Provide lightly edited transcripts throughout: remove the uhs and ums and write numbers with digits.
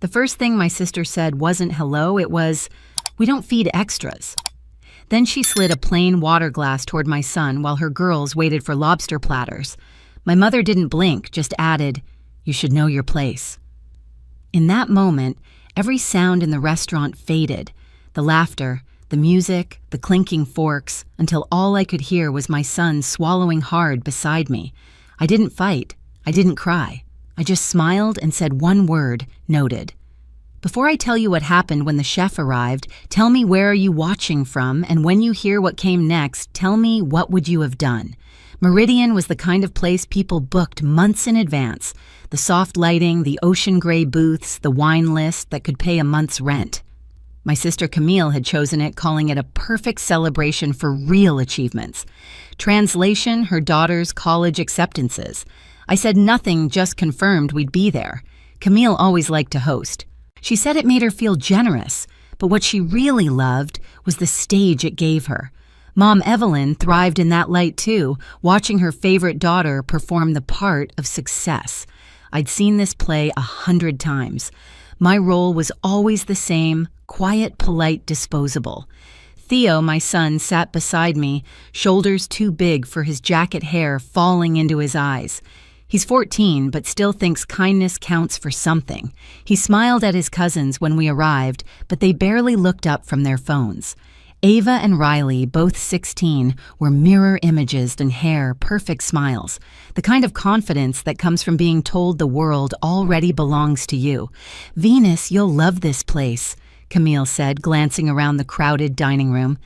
The first thing my sister said wasn't hello, it was, "We don't feed extras." Then she slid a plain water glass toward my son while her girls waited for lobster platters. My mother didn't blink, just added, "You should know your place." In that moment, every sound in the restaurant faded. The laughter, the music, the clinking forks, until all I could hear was my son swallowing hard beside me. I didn't fight. I didn't cry. I just smiled and said one word, "Noted." Before I tell you what happened when the chef arrived, tell me where are you watching from, and when you hear what came next, tell me what would you have done. Meridian was the kind of place people booked months in advance. The soft lighting, the ocean gray booths, the wine list that could pay a month's rent. My sister Camille had chosen it, calling it a perfect celebration for real achievements. Translation, her daughter's college acceptances. I said nothing, just confirmed we'd be there. Camille always liked to host. She said it made her feel generous, but what she really loved was the stage it gave her. Mom Evelyn thrived in that light too, watching her favorite daughter perform the part of success. I'd seen this play 100 times. My role was always the same, quiet, polite, disposable. Theo, my son, sat beside me, shoulders too big for his jacket hair falling into his eyes. He's 14, but still thinks kindness counts for something. He smiled at his cousins when we arrived, but they barely looked up from their phones. Ava and Riley, both 16, were mirror images and hair, perfect smiles. The kind of confidence that comes from being told the world already belongs to you. "Venus, you'll love this place," Camille said, glancing around the crowded dining room.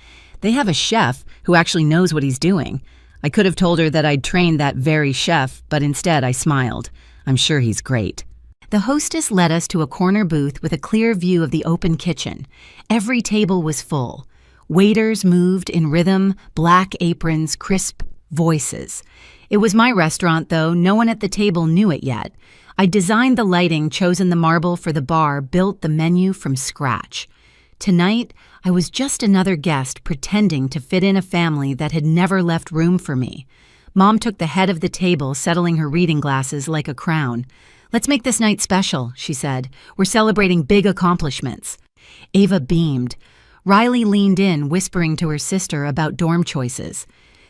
"They have a chef who actually knows what he's doing." I could have told her that I'd trained that very chef, but instead I smiled. I'm sure he's great. The hostess led us to a corner booth with a clear view of the open kitchen. Every table was full. Waiters moved in rhythm, black aprons, crisp voices. It was my restaurant, though. No one at the table knew it yet. I designed the lighting, chosen the marble for the bar, built the menu from scratch. Tonight, I was just another guest pretending to fit in a family that had never left room for me. Mom took the head of the table, settling her reading glasses like a crown. "Let's make this night special," she said. "We're celebrating big accomplishments." Ava beamed. Riley leaned in, whispering to her sister about dorm choices.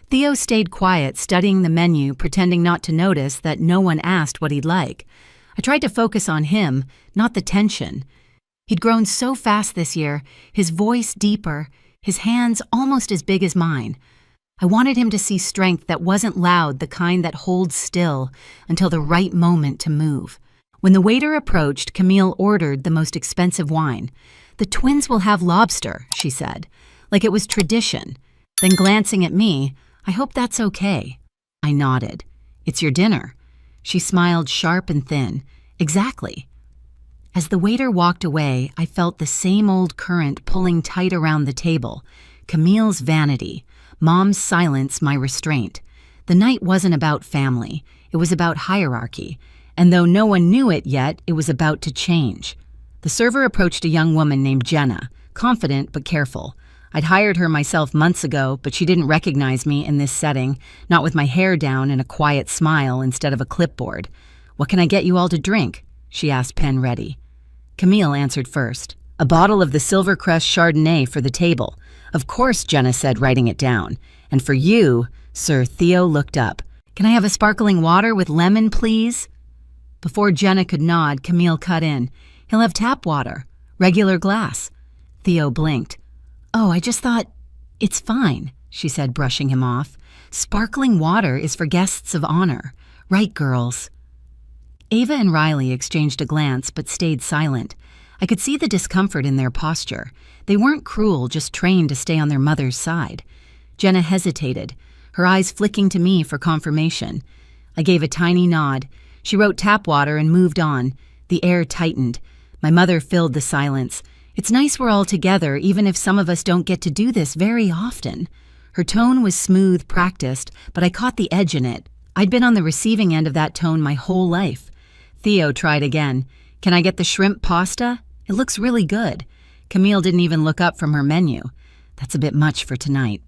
Theo stayed quiet, studying the menu, pretending not to notice that no one asked what he'd like. I tried to focus on him, not the tension. He'd grown so fast this year, his voice deeper, his hands almost as big as mine. I wanted him to see strength that wasn't loud, the kind that holds still until the right moment to move. When the waiter approached, Camille ordered the most expensive wine. "The twins will have lobster," she said, like it was tradition. Then glancing at me, "I hope that's okay." I nodded. "It's your dinner." She smiled sharp and thin. "Exactly." As the waiter walked away, I felt the same old current pulling tight around the table. Camille's vanity, Mom's silence, my restraint. The night wasn't about family. It was about hierarchy. And though no one knew it yet, it was about to change. The server approached a young woman named Jenna, confident but careful. I'd hired her myself months ago, but she didn't recognize me in this setting, not with my hair down and a quiet smile instead of a clipboard. "What can I get you all to drink?" she asked, pen ready. Camille answered first. "A bottle of the Silvercrest Chardonnay for the table." "Of course," Jenna said, writing it down. "And for you," Sir Theo looked up. "Can I have a sparkling water with lemon, please?" Before Jenna could nod, Camille cut in. "He'll have tap water. Regular glass." Theo blinked. "Oh, I just thought—" "It's fine," she said, brushing him off. "Sparkling water is for guests of honor. Right, girls?" Ava and Riley exchanged a glance but stayed silent. I could see the discomfort in their posture. They weren't cruel, just trained to stay on their mother's side. Jenna hesitated, her eyes flicking to me for confirmation. I gave a tiny nod. She wrote tap water and moved on. The air tightened. My mother filled the silence. "It's nice we're all together, even if some of us don't get to do this very often." Her tone was smooth, practiced, but I caught the edge in it. I'd been on the receiving end of that tone my whole life. Theo tried again. "Can I get the shrimp pasta? It looks really good." Camille didn't even look up from her menu. "That's a bit much for tonight."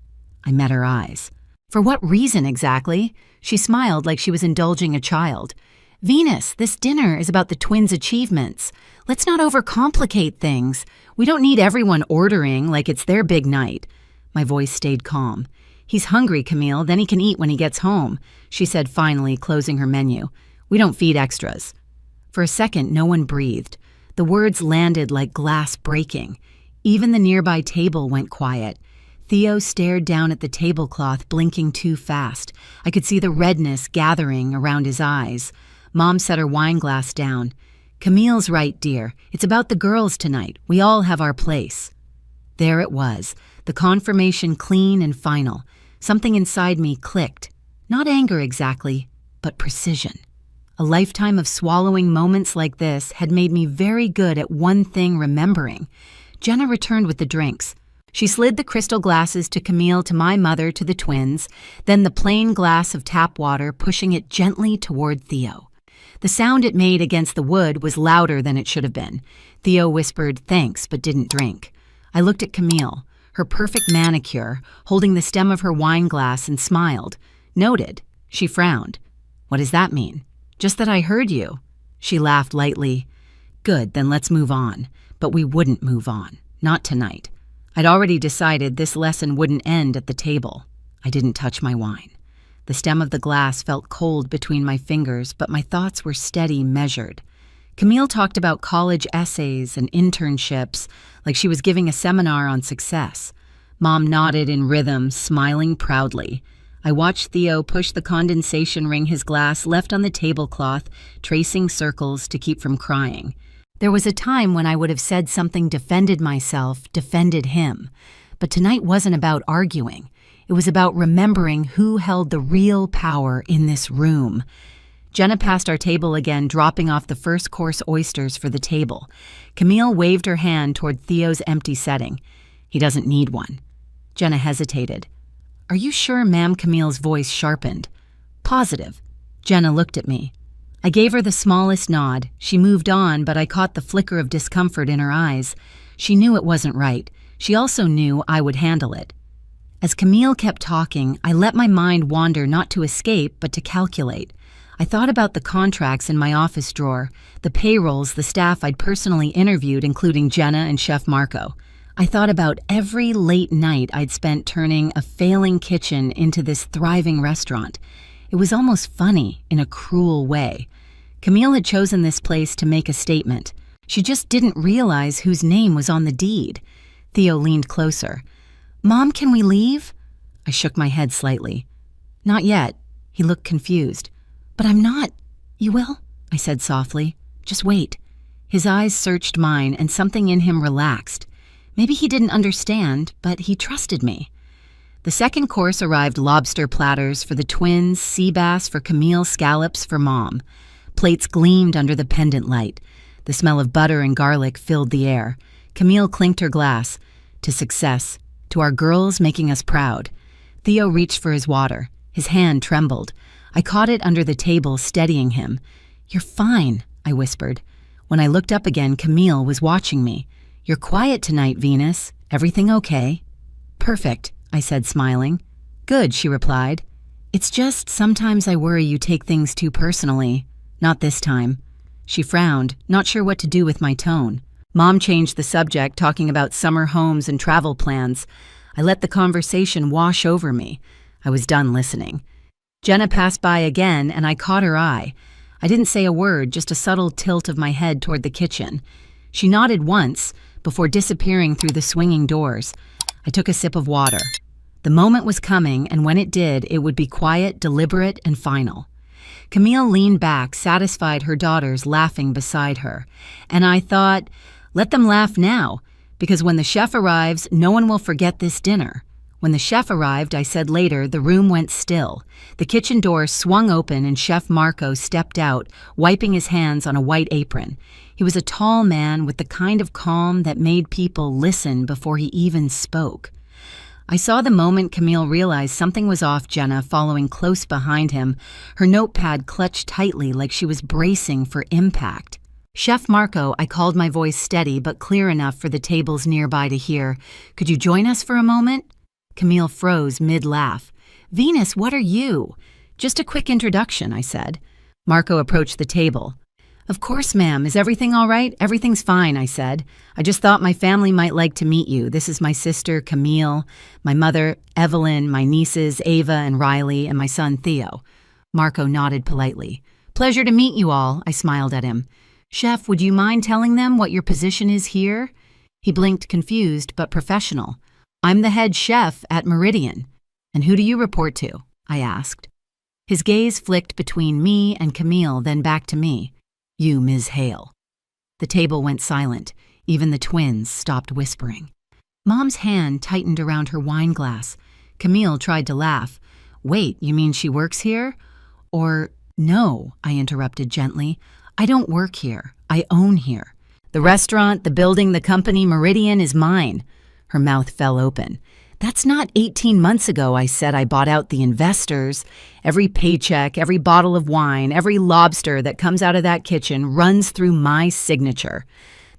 I met her eyes. "For what reason exactly?" She smiled like she was indulging a child. Venus, this dinner is about the twins' achievements. Let's not overcomplicate things. We don't need everyone ordering like it's their big night. My voice stayed calm. He's hungry, Camille, then he can eat when he gets home, she said finally, closing her menu. We don't feed extras. For a second, no one breathed. The words landed like glass breaking. Even the nearby table went quiet. Theo stared down at the tablecloth, blinking too fast. I could see the redness gathering around his eyes. Mom set her wine glass down. Camille's right, dear. It's about the girls tonight. We all have our place. There it was, the confirmation clean and final. Something inside me clicked. Not anger exactly, but precision. A lifetime of swallowing moments like this had made me very good at one thing remembering. Jenna returned with the drinks. She slid the crystal glasses to Camille, to my mother, to the twins, then the plain glass of tap water, pushing it gently toward Theo. The sound it made against the wood was louder than it should have been. Theo whispered, thanks, but didn't drink. I looked at Camille, her perfect manicure, holding the stem of her wine glass, and smiled. Noted. She frowned. What does that mean? Just that I heard you. She laughed lightly. Good, then let's move on. But we wouldn't move on. Not tonight. I'd already decided this lesson wouldn't end at the table. I didn't touch my wine. The stem of the glass felt cold between my fingers, but my thoughts were steady, measured. Camille talked about college essays and internships, like she was giving a seminar on success. Mom nodded in rhythm, smiling proudly. I watched Theo push the condensation ring his glass left on the tablecloth, tracing circles to keep from crying. There was a time when I would have said something, defended myself, defended him. But tonight wasn't about arguing. It was about remembering who held the real power in this room. Jenna passed our table again, dropping off the first-course oysters for the table. Camille waved her hand toward Theo's empty setting. He doesn't need one. Jenna hesitated. Are you sure, ma'am? Camille's voice sharpened. Positive. Jenna looked at me. I gave her the smallest nod. She moved on, but I caught the flicker of discomfort in her eyes. She knew it wasn't right. She also knew I would handle it. As Camille kept talking, I let my mind wander, not to escape, but to calculate. I thought about the contracts in my office drawer, the payrolls, the staff I'd personally interviewed, including Jenna and Chef Marco. I thought about every late night I'd spent turning a failing kitchen into this thriving restaurant. It was almost funny, in a cruel way. Camille had chosen this place to make a statement. She just didn't realize whose name was on the deed. Theo leaned closer. Mom, can we leave? I shook my head slightly. Not yet. He looked confused. But I'm not. You will? I said softly. Just wait. His eyes searched mine, and something in him relaxed. Maybe he didn't understand, but he trusted me. The second course arrived: lobster platters for the twins, sea bass for Camille, scallops for Mom. Plates gleamed under the pendant light. The smell of butter and garlic filled the air. Camille clinked her glass. To success. To our girls, making us proud. Theo reached for his water. His hand trembled. I caught it under the table, steadying him. You're fine, I whispered. When I looked up again, Camille was watching me. You're quiet tonight, Venus. Everything okay? Perfect, I said, smiling. Good, she replied. It's just sometimes I worry you take things too personally. Not this time. She frowned, not sure what to do with my tone. Mom changed the subject, talking about summer homes and travel plans. I let the conversation wash over me. I was done listening. Jenna passed by again, and I caught her eye. I didn't say a word, just a subtle tilt of my head toward the kitchen. She nodded once, before disappearing through the swinging doors. I took a sip of water. The moment was coming, and when it did, it would be quiet, deliberate, and final. Camille leaned back, satisfied, her daughters laughing beside her. And I thought, let them laugh now, because when the chef arrives, no one will forget this dinner. When the chef arrived, I said later, the room went still. The kitchen door swung open and Chef Marco stepped out, wiping his hands on a white apron. He was a tall man with the kind of calm that made people listen before he even spoke. I saw the moment Camille realized something was off, Jenna following close behind him, her notepad clutched tightly like she was bracing for impact. Chef Marco, I called, my voice steady but clear enough for the tables nearby to hear. Could you join us for a moment? Camille froze mid-laugh. Venus, what are you? Just a quick introduction, I said. Marco approached the table. "Of course, ma'am. Is everything all right?" "Everything's fine," I said. "I just thought my family might like to meet you. This is my sister, Camille, my mother, Evelyn, my nieces, Ava and Riley, and my son, Theo." Marco nodded politely. "Pleasure to meet you all," I smiled at him. "Chef, would you mind telling them what your position is here?" He blinked, confused but professional. "I'm the head chef at Meridian." "And who do you report to?" I asked. His gaze flicked between me and Camille, then back to me. "You, Ms. Hale." The table went silent. Even the twins stopped whispering. Mom's hand tightened around her wine glass. Camille tried to laugh. "Wait, you mean she works here?" "Or, no," I interrupted gently. "I don't work here. I own here. The restaurant, the building, the company, Meridian is mine." Her mouth fell open. "That's not 18 months ago I said I bought out the investors. Every paycheck, every bottle of wine, every lobster that comes out of that kitchen runs through my signature."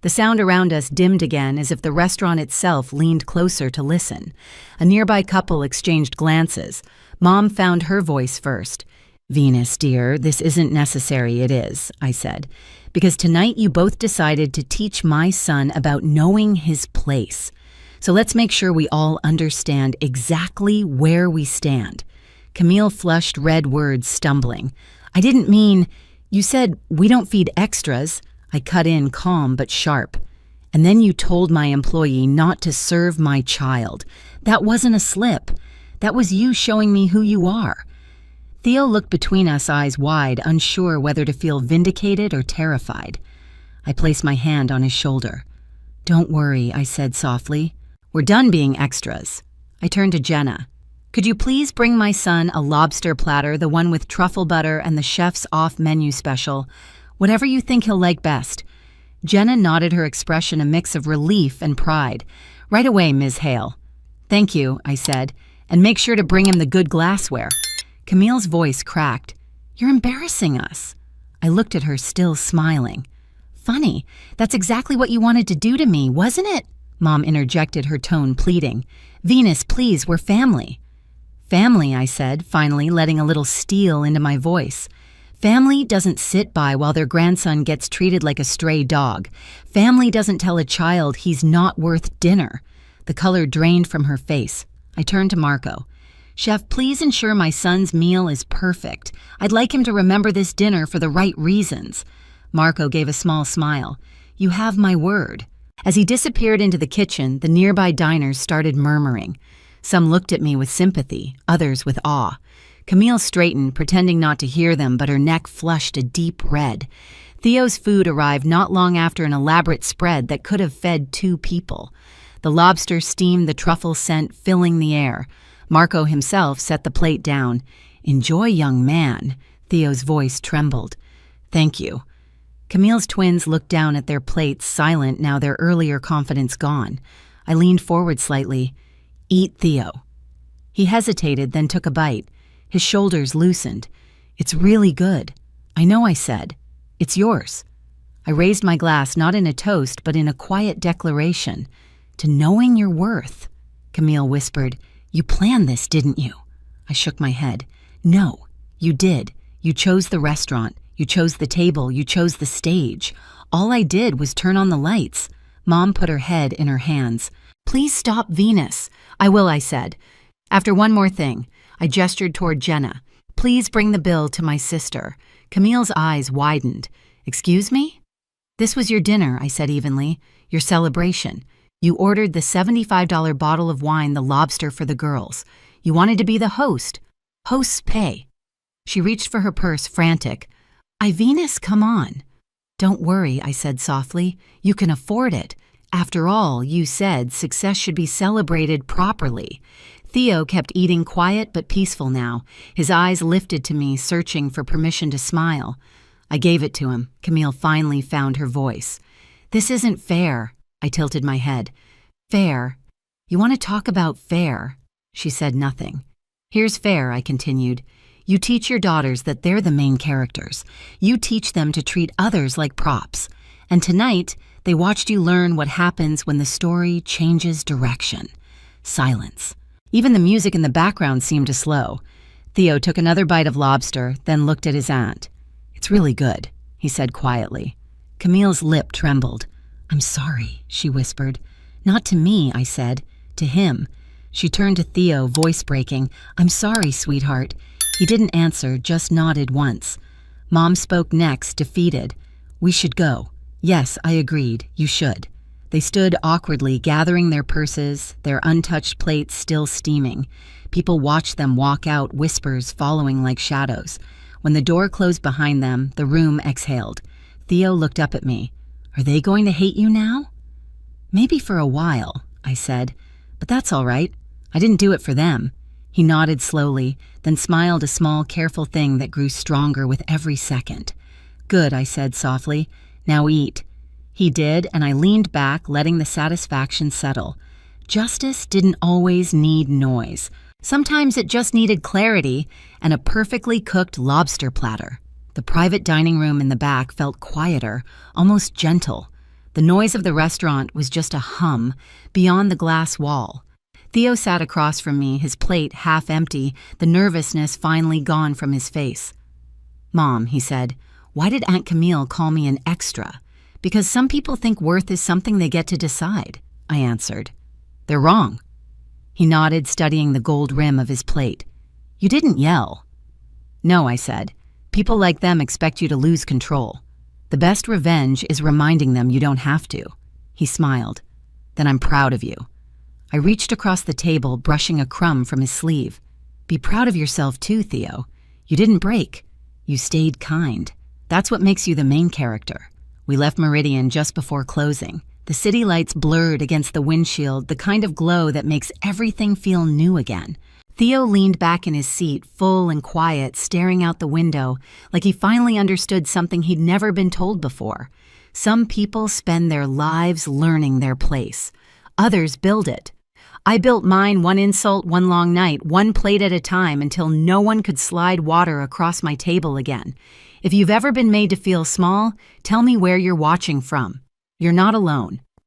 The sound around us dimmed again as if the restaurant itself leaned closer to listen. A nearby couple exchanged glances. Mom found her voice first. "Venus, dear, this isn't necessary, it is," I said, "because tonight you both decided to teach my son about knowing his place. So let's make sure we all understand exactly where we stand." Camille flushed red words, stumbling. "I didn't mean, you said we don't feed extras." I cut in, calm but sharp. "And then you told my employee not to serve my child. That wasn't a slip. That was you showing me who you are." Theo looked between us, eyes wide, unsure whether to feel vindicated or terrified. I placed my hand on his shoulder. "Don't worry," I said softly. "We're done being extras." I turned to Jenna. "Could you please bring my son a lobster platter, the one with truffle butter and the chef's off-menu special? Whatever you think he'll like best." Jenna nodded, her expression a mix of relief and pride. "Right away, Ms. Hale." "Thank you," I said, "and make sure to bring him the good glassware." Camille's voice cracked. "You're embarrassing us." I looked at her, still smiling. "Funny, that's exactly what you wanted to do to me, wasn't it?" Mom interjected, her tone pleading. "Venus, please, we're family." "Family," I said, finally letting a little steel into my voice. "Family doesn't sit by while their grandson gets treated like a stray dog. Family doesn't tell a child he's not worth dinner." The color drained from her face. I turned to Marco. "Chef, please ensure my son's meal is perfect. I'd like him to remember this dinner for the right reasons." Marco gave a small smile. "You have my word." As he disappeared into the kitchen, the nearby diners started murmuring. Some looked at me with sympathy, others with awe. Camille straightened, pretending not to hear them, but her neck flushed a deep red. Theo's food arrived not long after an elaborate spread that could have fed 2 people. The lobster steamed, the truffle scent filling the air. Marco himself set the plate down. "Enjoy, young man." Theo's voice trembled. "Thank you." Camille's twins looked down at their plates, silent now, their earlier confidence gone. I leaned forward slightly. "Eat, Theo." He hesitated, then took a bite. His shoulders loosened. "It's really good." "I know," I said. "It's yours." I raised my glass, not in a toast, but in a quiet declaration. "To knowing your worth." Camille whispered, "You planned this, didn't you?" I shook my head. "No, you did. You chose the restaurant. You chose the table. You chose the stage. All I did was turn on the lights." Mom put her head in her hands. "Please stop, Venus." "I will," I said. "After one more thing." I gestured toward Jenna. "Please bring the bill to my sister." Camille's eyes widened. "Excuse me?" "This was your dinner," I said evenly. "Your celebration. You ordered the $75 bottle of wine, the lobster for the girls. You wanted to be the host. Hosts pay." She reached for her purse, frantic. "Venus, come on." "Don't worry," I said softly. "You can afford it. After all, you said success should be celebrated properly." Theo kept eating, quiet but peaceful now. His eyes lifted to me, searching for permission to smile. I gave it to him. Camille finally found her voice. "This isn't fair." I tilted my head. "Fair? You want to talk about fair?" She said nothing. "Here's fair," I continued. "You teach your daughters that they're the main characters. You teach them to treat others like props. And tonight, they watched you learn what happens when the story changes direction." Silence. Even the music in the background seemed to slow. Theo took another bite of lobster, then looked at his aunt. It's really good, he said quietly. Camille's lip trembled. I'm sorry, she whispered. Not to me, I said. To him. She turned to Theo, voice breaking. I'm sorry, sweetheart. He didn't answer, just nodded once. Mom spoke next, defeated. We should go. Yes, I agreed. You should. They stood awkwardly, gathering their purses, their untouched plates still steaming. People watched them walk out, whispers following like shadows. When the door closed behind them, the room exhaled. Theo looked up at me. Are they going to hate you now? Maybe for a while, I said. But that's all right. I didn't do it for them. He nodded slowly, then smiled, a small, careful thing that grew stronger with every second. Good, I said softly. Now eat. He did, and I leaned back, letting the satisfaction settle. Justice didn't always need noise. Sometimes it just needed clarity and a perfectly cooked lobster platter. The private dining room in the back felt quieter, almost gentle. The noise of the restaurant was just a hum beyond the glass wall. Theo sat across from me, his plate half empty, the nervousness finally gone from his face. Mom, he said, why did Aunt Camille call me an extra? Because some people think worth is something they get to decide, I answered. They're wrong. He nodded, studying the gold rim of his plate. You didn't yell. No, I said. People like them expect you to lose control. The best revenge is reminding them you don't have to. He smiled. Then I'm proud of you. I reached across the table, brushing a crumb from his sleeve. Be proud of yourself too, Theo. You didn't break. You stayed kind. That's what makes you the main character. We left Meridian just before closing. The city lights blurred against the windshield, the kind of glow that makes everything feel new again. Theo leaned back in his seat, full and quiet, staring out the window, like he finally understood something he'd never been told before. Some people spend their lives learning their place. Others build it. I built mine, one insult, one long night, one plate at a time, until no one could slide water across my table again. If you've ever been made to feel small, tell me where you're watching from. You're not alone.